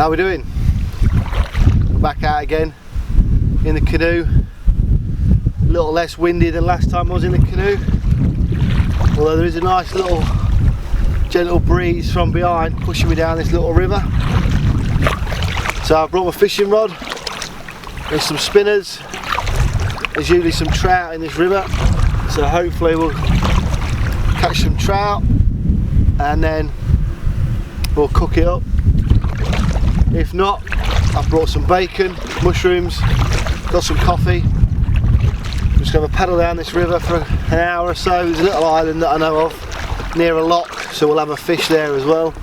How are we doing? We're back out again in the canoe. A little less windy than last time I was in the canoe, although there is a nice little gentle breeze from behind pushing me down this little river. So I've brought my fishing rod, there's some spinners, there's usually some trout in this river, so hopefully we'll catch some trout and then we'll cook it up. If not, I've brought some bacon, mushrooms, got some coffee. I'm just going to paddle down this river for an hour or so. There's a little island that I know of near a lock, so we'll have a fish there as well.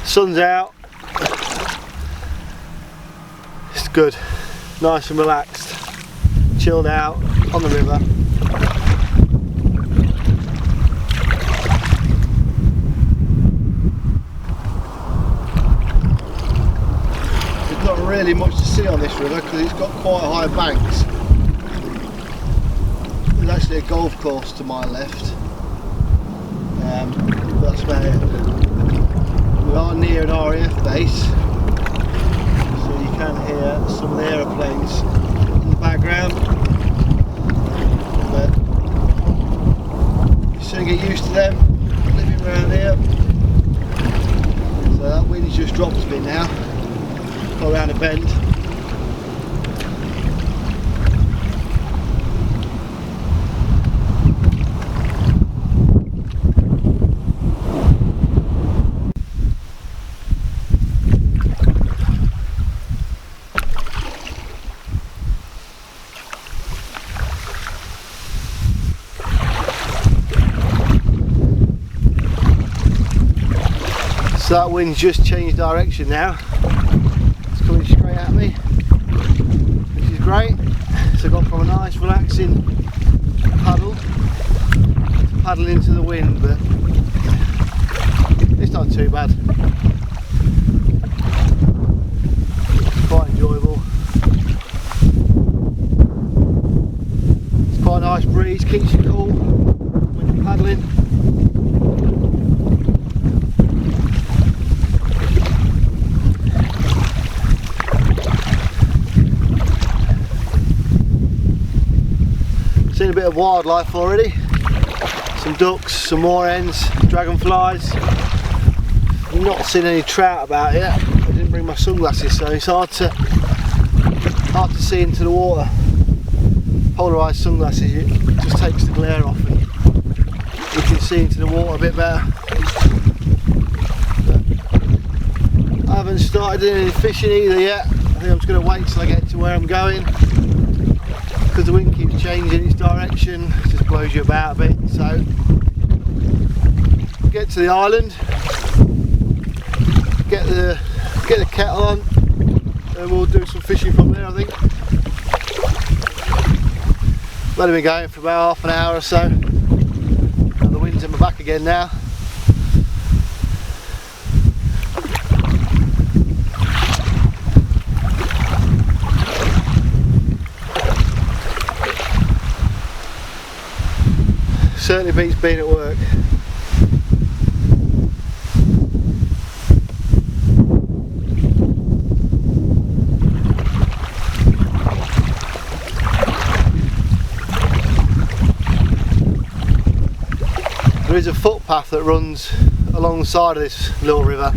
Sun's out. It's good, nice and relaxed, chilled out on the river. Really much to see on this river because it's got quite high banks. There's actually a golf course to my left. That's about it. We are near an RAF base, so you can hear some of the aeroplanes in the background. But you soon get used to them living around here. So that wind just dropped a bit now. Go around a bend. So that wind's just changed direction now. Coming straight at me, which is great. So I got from a nice relaxing paddle to paddle into the wind, but it's not too bad. It's quite enjoyable. It's quite a nice breeze, keeps you cool when you're paddling. Seen a bit of wildlife already, some ducks, some moorhens, dragonflies. I've not seen any trout about yet. I didn't bring my sunglasses, so it's hard to see into the water. Polarised sunglasses, it just takes the glare off and you can see into the water a bit better. But I haven't started doing any fishing either yet. I think I'm just going to wait till I get to where I'm going. Because the wind keeps changing its direction, it just blows you about a bit. So get to the island, get the kettle on, and we'll do some fishing from there. I think I've only been going for about half an hour or so, and the wind's in my back again now. Certainly beats being at work. There is a footpath that runs along the side of this little river,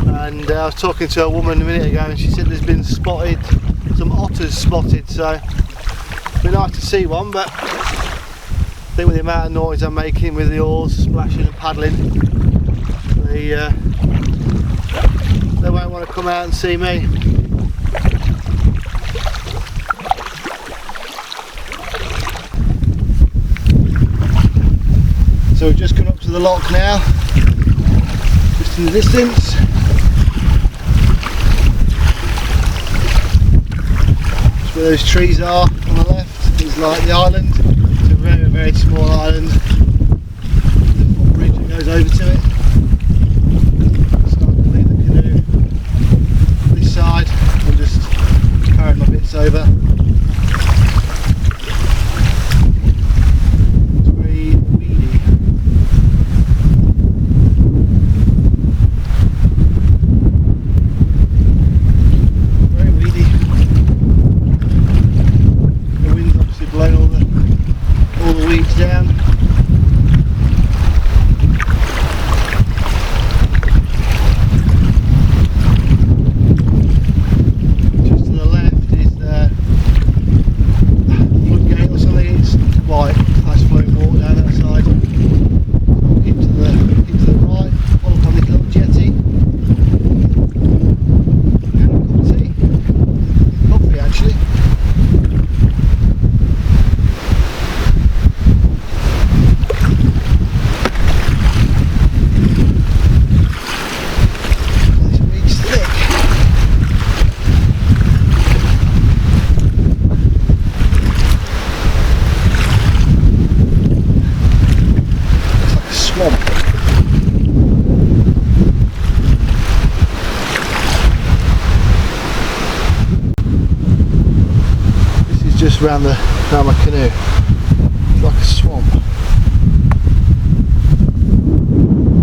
and I was talking to a woman a minute ago and she said there's been some otters spotted, so it'd be nice to see one, but I think with the amount of noise I'm making with the oars splashing and paddling, they won't want to come out and see me. So we've just come up to the lock now, just in the distance. That's where those trees are on the left, is like the island. It's a very, very small island. There's a footbridge that goes over to it. So I'm going to leave the canoe this side and just carry my bits over. the weeds down. Just to the left is the floodgate or something. It's white, nice flowing water down that side. Into the right, follow up on this little jetty. And a cup of tea. Coffee actually. Just around my canoe. It's like a swamp.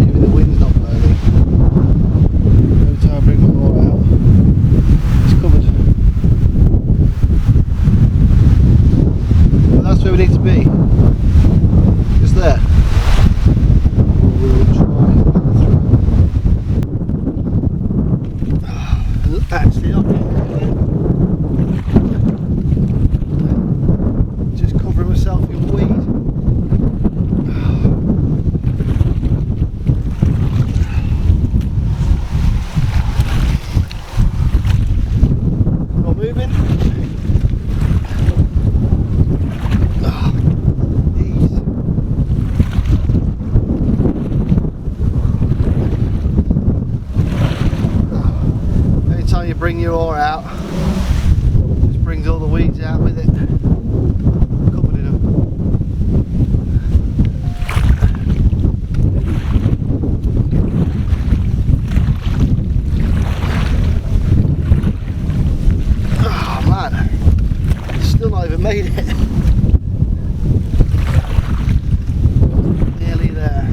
Even the wind's not blowing. Every time I bring my oar out, it's covered. Well, that's where we need to be. Just there. We'll try and actually not getting myself in weed. Not moving. Ease. Anytime you bring your oar out, it just brings all the weeds out with it. Made it. Nearly there.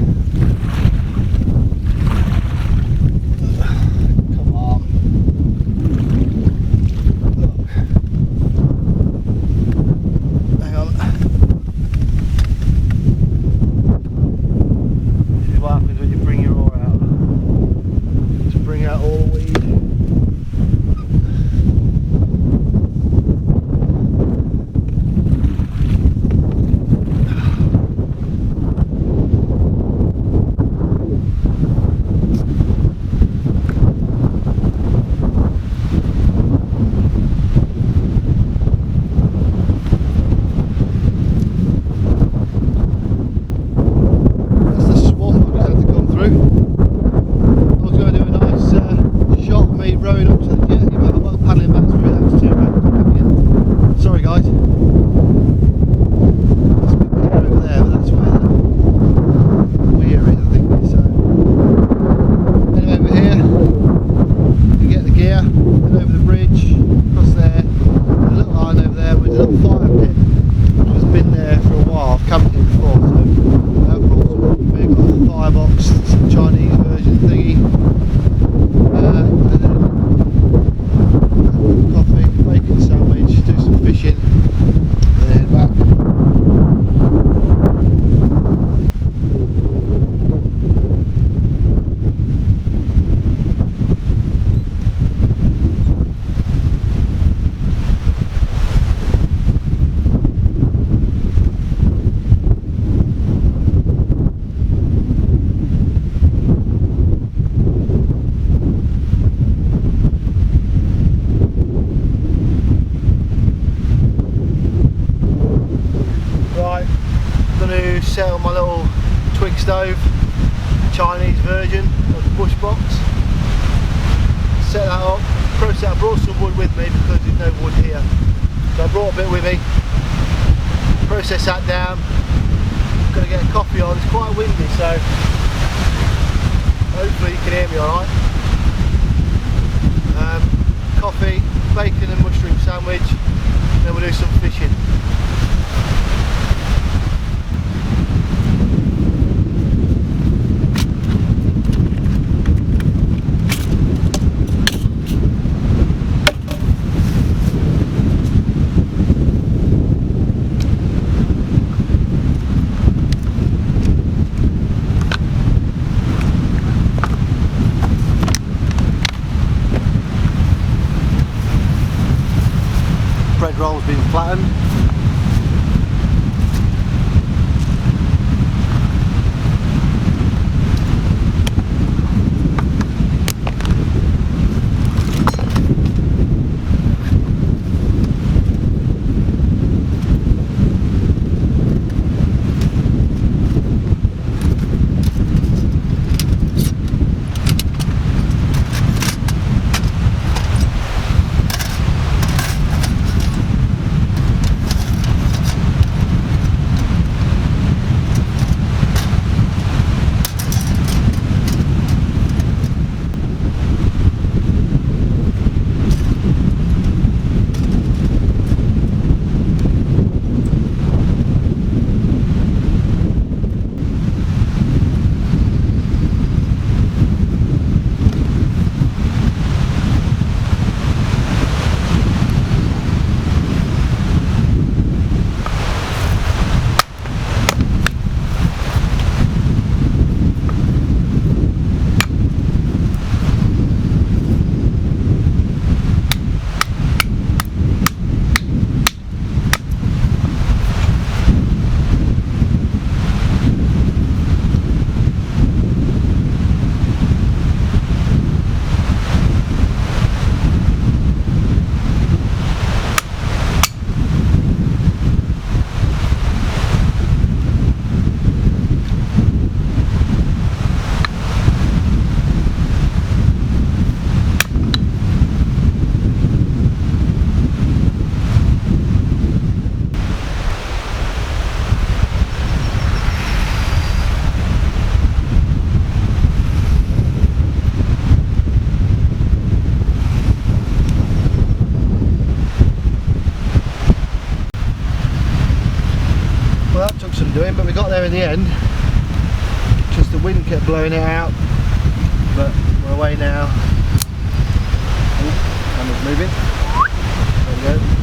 Come on. Look. Hang on. This is what happens when you bring your oar out. Just bring out all the weed. Chinese version thingy, and then coffee, bacon sandwich, do some fishing, and then head back. Set on my little twig stove, Chinese version of the bush box. Set that up, process. I brought some wood with me because there's no wood here, so I brought a bit with me. Process that down. I'm going to get a coffee on. It's quite windy, so hopefully you can hear me alright. Coffee, bacon and mushroom sandwich, then we'll do some fishing. flattened. Well, that took some doing, but we got there in the end. Just the wind kept blowing it out, but we're away now. Oh, camera's moving. There we go.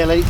nearly.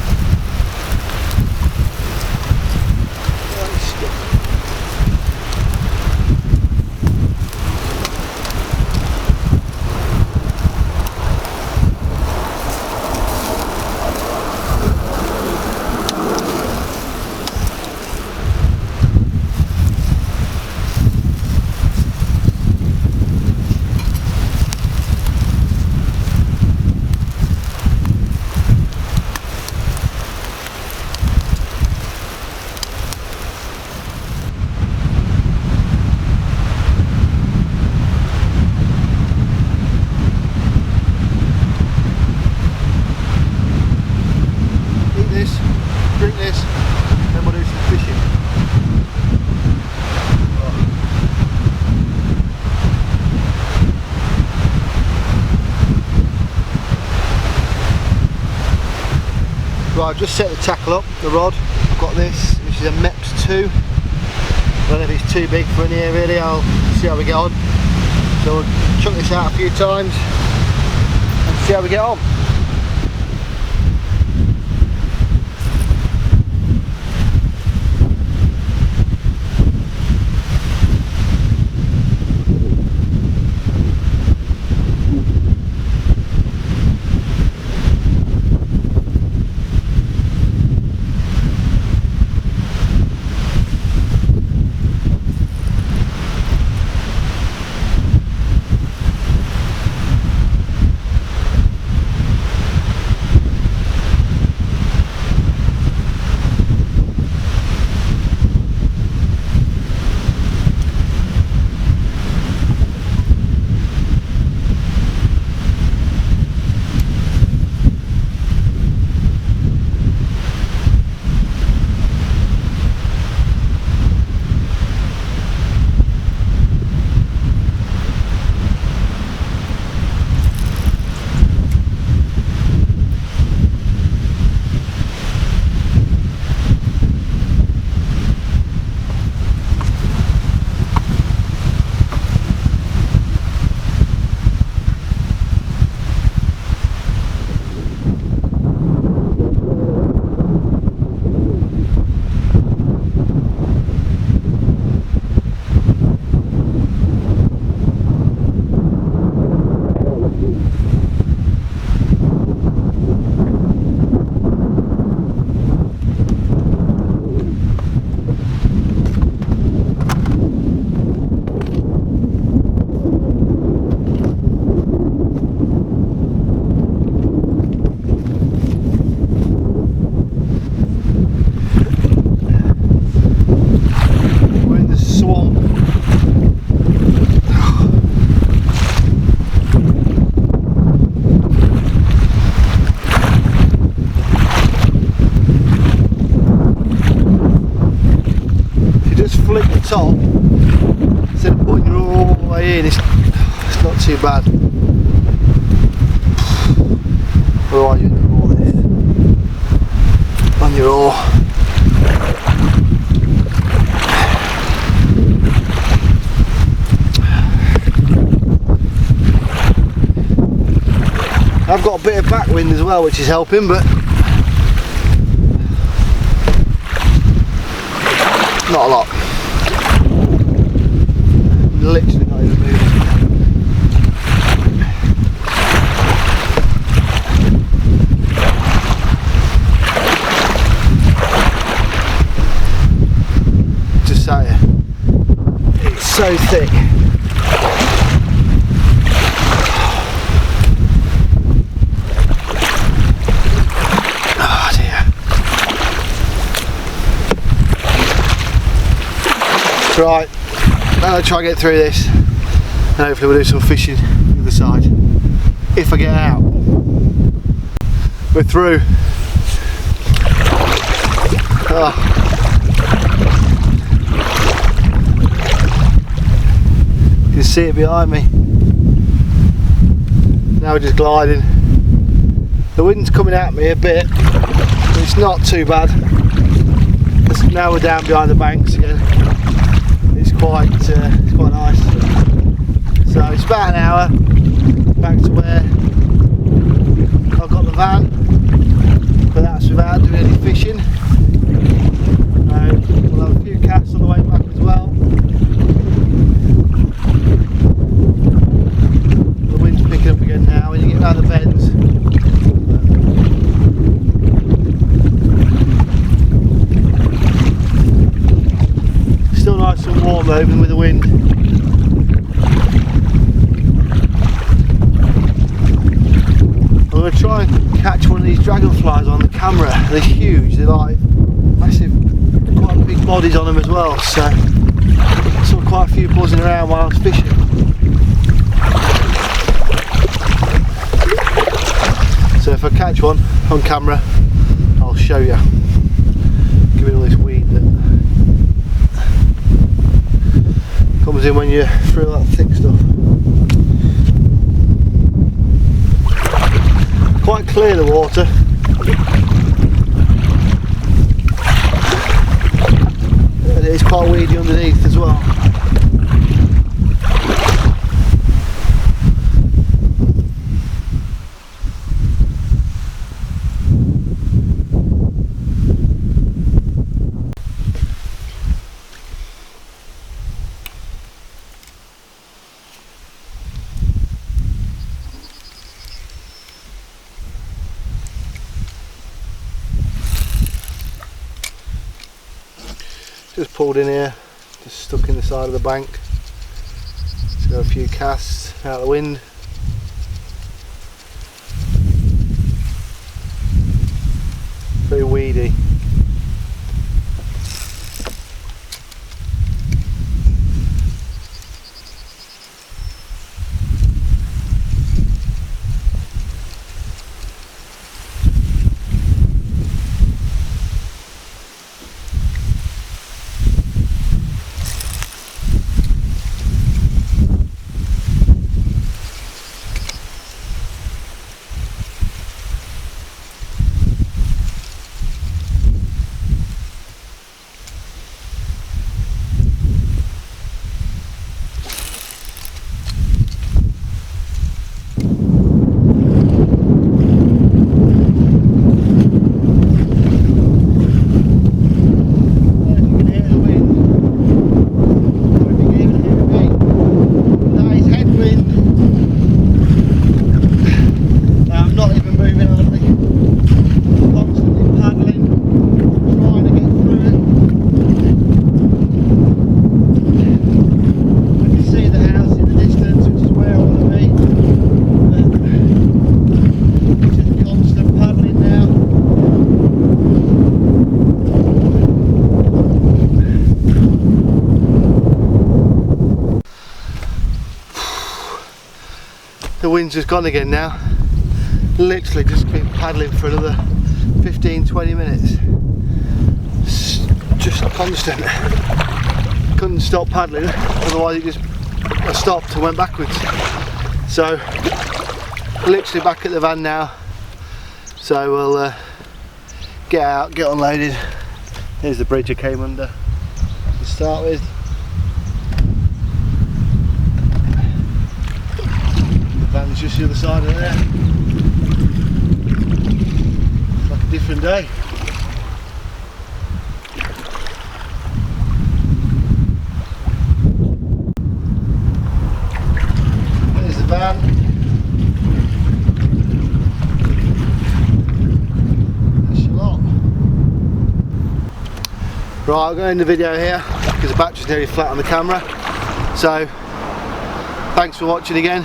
Drink this, then we'll do some fishing. Right, I've just set the tackle up, the rod. I've got this, which is a MEPS 2. I don't know if it's too big for in here really, I'll see how we get on. So we'll chuck this out a few times and see how we get on. Flick the top instead of putting your oar all the way in, it's not too bad. Where are you doing all this? On your oar. I've got a bit of backwind as well, which is helping, but not a lot. Literally not even moving. Just sat here. It's so thick. Oh dear. Right. Now I'll try and get through this and hopefully we'll do some fishing on the other side. If I get out. We're through. Oh. You can see it behind me. Now we're just gliding. The wind's coming at me a bit, but it's not too bad. Now we're down behind the banks again. It's quite nice. So it's about an hour back to where I've got the van, but that's about doing any fishing. We'll have a few casts on the way back as well. The wind's picking up again now when you get around the bends. Still nice and warm though, even with the wind. I'm going to try and catch one of these dragonflies on the camera. They're huge, they're like massive, quite big bodies on them as well, so I saw quite a few buzzing around while I was fishing. So if I catch one on camera, I'll show you. Give it all this weed that comes in when you're through that thick stuff. Quite clear the water. And it is quite weedy underneath as well. Just pulled in here, just stuck in the side of the bank. Just got a few casts out of the wind. Very weedy. The wind's just gone again now. Literally just been paddling for another 15-20 minutes. Just constant. Couldn't stop paddling, otherwise I stopped and went backwards. So literally back at the van now. So we'll get out, get unloaded. Here's the bridge I came under to start with. Van's just the other side of there. It's like a different day. There's the van. That's your lot. Right, I'm going to end the video here because the battery's nearly flat on the camera. So, thanks for watching again.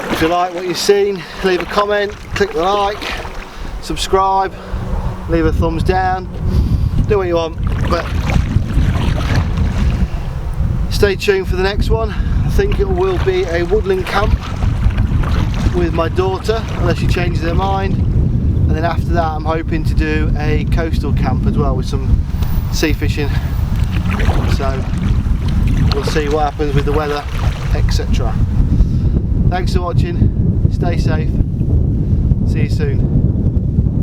If you like what you've seen, leave a comment, click the like, subscribe, leave a thumbs down, do what you want, but stay tuned for the next one. I think it will be a woodland camp with my daughter, unless she changes her mind, and then after that I'm hoping to do a coastal camp as well with some sea fishing, so we'll see what happens with the weather, etc. Thanks for watching, stay safe, see you soon.